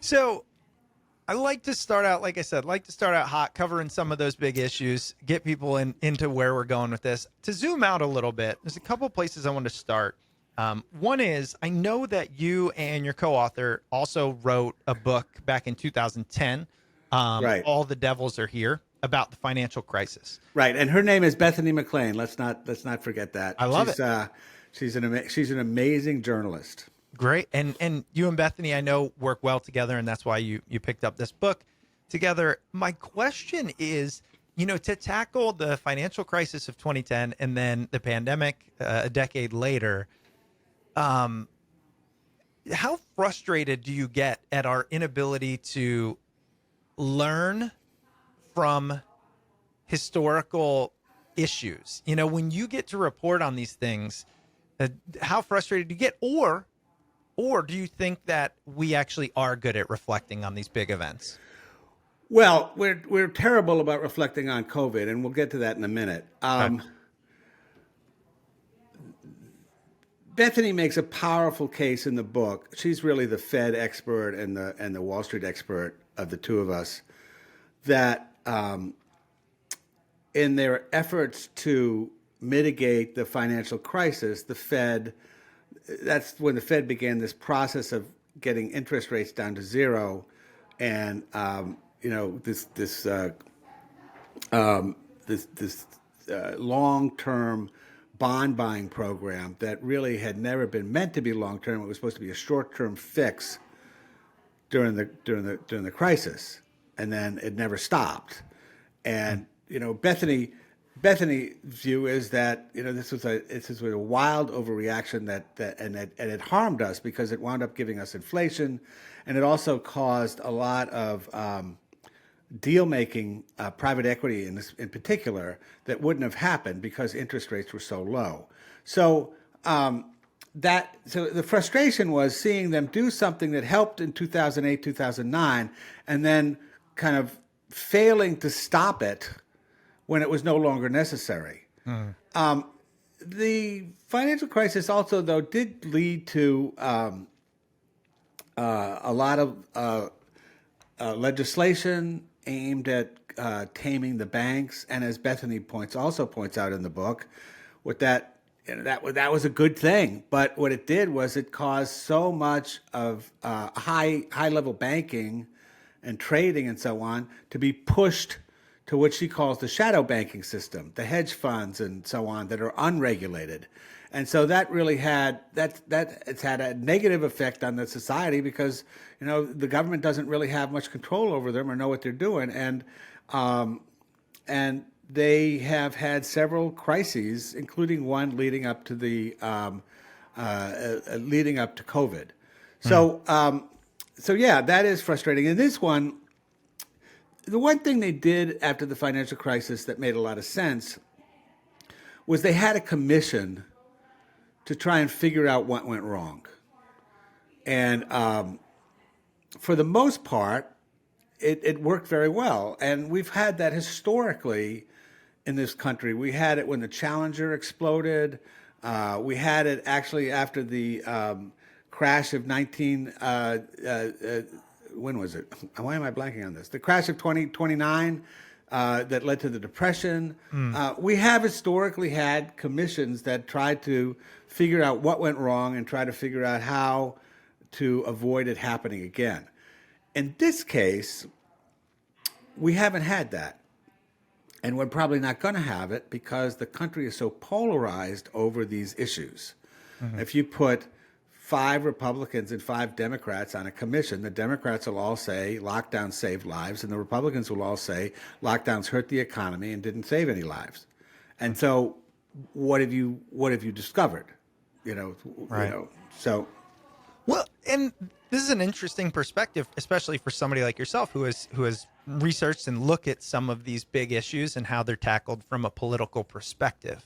So I like to start out, like I said, like to start out hot, covering some of those big issues, get people into where we're going with this. To zoom out a little bit, there's a couple places I want to start. One is I know that you and your co-author also wrote a book back in 2010, Right. All the Devils Are Here, about the financial crisis. Right. And her name is Bethany McLean. Let's not forget that. I love it. She's an amazing journalist. Great. And you and Bethany, I know, work well together, and that's why you picked up this book together. My question is, to tackle the financial crisis of 2010 and then the pandemic a decade later, how frustrated do you get at our inability to learn from historical issues? When you get to report on these things, how frustrated do you get? Or do you think that we actually are good at reflecting on these big events? Well, we're terrible about reflecting on COVID, and we'll get to that in a minute. Okay. Bethany makes a powerful case in the book. She's really the Fed expert and the Wall Street expert of the two of us. That in their efforts to mitigate the financial crisis, that's when the Fed began this process of getting interest rates down to zero, and this long-term bond buying program that really had never been meant to be long-term. It was supposed to be a short-term fix during the crisis, and then it never stopped. And Bethany's view is that this was a wild overreaction and it harmed us because it wound up giving us inflation, and it also caused a lot of deal making, private equity in particular, that wouldn't have happened because interest rates were so low. So the frustration was seeing them do something that helped in 2008, 2009, and then kind of failing to stop it when it was no longer necessary. The financial crisis also, though, did lead to a lot of legislation aimed at taming the banks, and as Bethany points out in the book, that was a good thing. But what it did was it caused so much of high level banking and trading and so on to be pushed to what she calls the shadow banking system, the hedge funds and so on that are unregulated. And so that really it's had a negative effect on the society because, the government doesn't really have much control over them or know what they're doing. And they have had several crises, including one leading up to COVID. So yeah, that is frustrating. And this one, the one thing they did after the financial crisis that made a lot of sense was they had a commission to try and figure out what went wrong. And for the most part, it worked very well. And we've had that historically in this country. We had it when the Challenger exploded. We had it actually after the crash of when was it? Why am I blanking on this? The crash of 2029 that led to the Depression. We have historically had commissions that tried to figure out what went wrong and try to figure out how to avoid it happening again. In this case, we haven't had that. And we're probably not going to have it because the country is so polarized over these issues. If you put 5 Republicans and 5 Democrats on a commission, the Democrats will all say lockdowns saved lives, and the Republicans will all say lockdowns hurt the economy and didn't save any lives. And so, what have you discovered? Right. So. Well, and this is an interesting perspective, especially for somebody like yourself who has researched and looked at some of these big issues and how they're tackled from a political perspective.